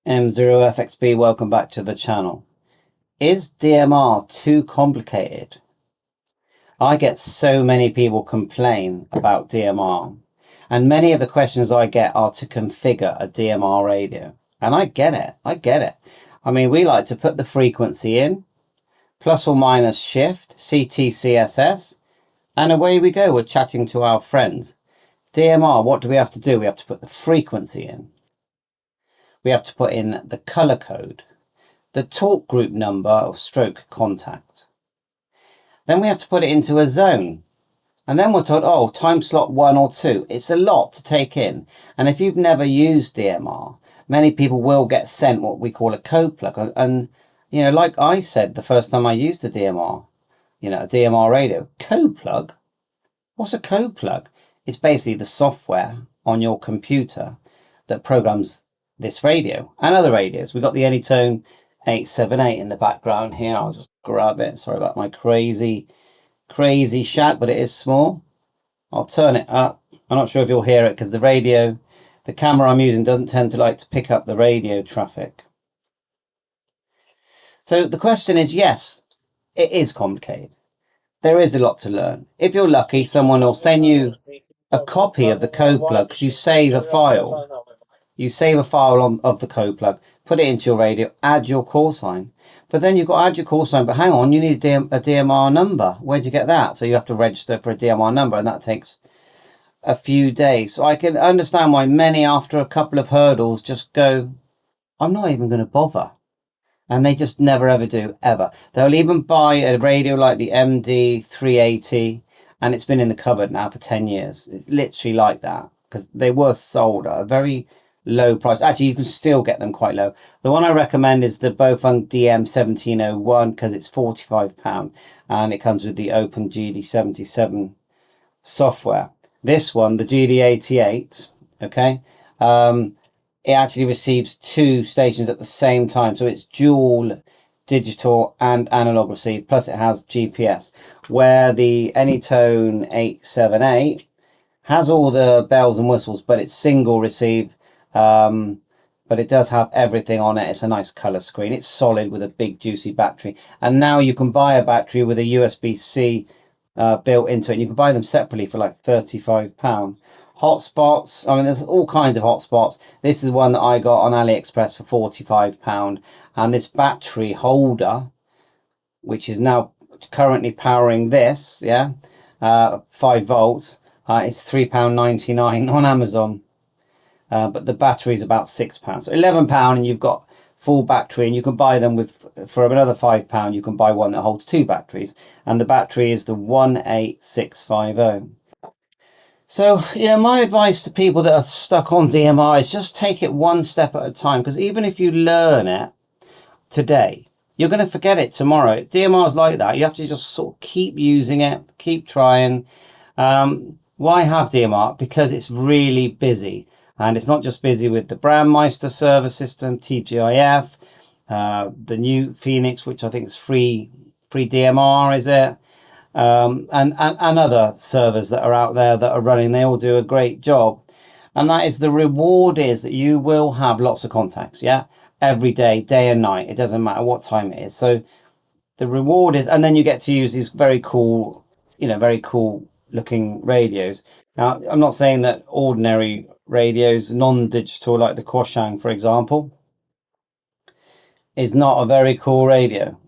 M0FXB, welcome back to the channel. Is DMR too complicated? I get so many people complain about DMR, and many of the questions I get are to configure a DMR radio. And I get it. I mean, we like to put the frequency in, plus or minus shift, CTCSS, and away we go. We're chatting to our friends. DMR, what do we have to do? We have to put the frequency in. We have to put in the color code, the talk group number or stroke contact. Then we have to put it into a zone. And then we're told, oh, time slot 1 or 2. It's a lot to take in. And if you've never used DMR, many people will get sent what we call a code plug. And you know, like I said, the first time I used a DMR, a DMR radio, code plug. What's a code plug? It's basically the software on your computer that programs this radio and other radios. We've got the Anytone 878 in the background here. I'll just grab it. Sorry about my crazy shack, but it is small. I'll turn it up. I'm not sure if you'll hear it because the camera I'm using doesn't tend to like to pick up the radio traffic. So the question is, yes, it is complicated. There is a lot to learn. If you're lucky, someone will send you a copy of the code plug because you save a file. You save a file of the code plug, put it into your radio, add your call sign. But then you've got to add your call sign, but hang on, you need a DMR number. Where'd you get that? So you have to register for a DMR number, and that takes a few days. So I can understand why many, after a couple of hurdles, just go, I'm not even going to bother. And they just never ever do, ever. They'll even buy a radio like the MD380, and it's been in the cupboard now for 10 years. It's literally like that, because they were sold at a very low price. Actually, you can still get them quite low. The one I recommend is the Bofunk DM1701 because it's £45 and it comes with the Open GD77 software. This one, the GD88, okay, it actually receives 2 stations at the same time, so it's dual digital and analog receive, plus it has GPS, where the Anytone 878 has all the bells and whistles, but it's single receive. But it does have everything on it. It's a nice color screen. It's solid with a big juicy battery. And now you can buy a battery with a USB-C built into it. And you can buy them separately for like £35. Hotspots, I mean, there's all kinds of hotspots. This is one that I got on AliExpress for £45. And this battery holder, which is now currently powering this, 5 volts, it's £3.99 on Amazon. But the battery is about £6, so £11, and you've got full battery, and you can buy them for another £5. You can buy one that holds 2 batteries, and the battery is the 18650. So, my advice to people that are stuck on DMR is just take it one step at a time, because even if you learn it today, you're going to forget it tomorrow. DMR is like that. You have to just sort of keep using it, keep trying. Why have DMR? Because it's really busy. And it's not just busy with the Brandmeister server system, TGIF, the new Phoenix, which I think is free DMR, is it? And other servers that are out there that are running. They all do a great job. And that is, the reward is that you will have lots of contacts, every day, day and night. It doesn't matter what time it is. So the reward is, and then you get to use these very cool looking radios. Now, I'm not saying that ordinary radios, non-digital, like the Quashang, for example, is not a very cool radio.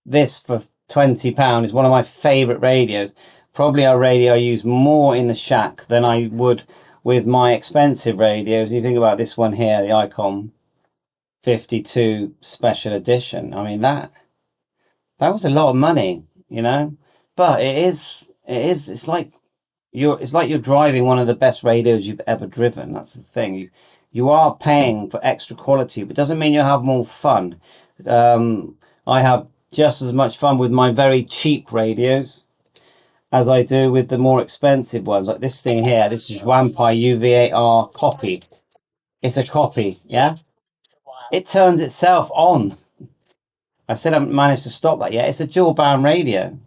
This for £20 is one of my favorite radios. Probably a radio I use more in the shack than I would with my expensive radios. You think about this one here, the Icon 52 Special Edition. I mean, that was a lot of money, but it's like you're driving one of the best radios you've ever driven. That's the thing. You are paying for extra quality, but it doesn't mean you'll have more fun. I have just as much fun with my very cheap radios as I do with the more expensive ones. Like this thing here, this is Wampire UV8R copy. It's a copy, It turns itself on. I still haven't managed to stop that yet. It's a dual band radio.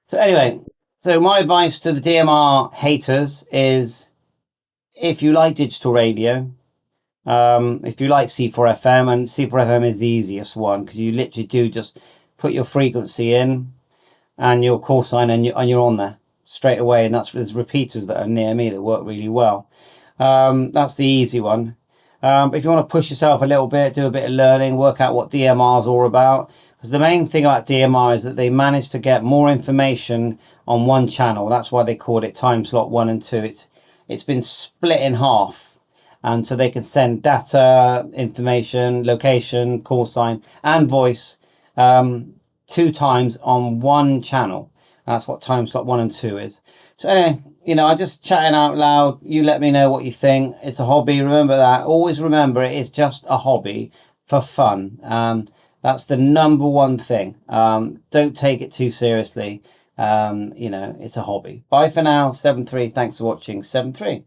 So anyway, so my advice to the DMR haters is, if you like digital radio, If you like C4FM, and C4FM is the easiest one, because you literally do just put your frequency in and your call sign, and you're on there straight away. And there's repeaters that are near me that work really well. That's the easy one. But if you want to push yourself a little bit, do a bit of learning, work out what DMR is all about. Because the main thing about DMR is that they manage to get more information on one channel. That's why they called it time slot 1 and 2. It's been split in half. And so they can send data, information, location, call sign, and voice 2 times on one channel. That's what time slot 1 and 2 is. So anyway, you know, I'm just chatting out loud. You let me know what you think. It's a hobby. Remember that. Always remember, it is just a hobby for fun. That's the #1 thing. Don't take it too seriously. You know, it's a hobby. Bye for now. 7-3. Thanks for watching. 7-3.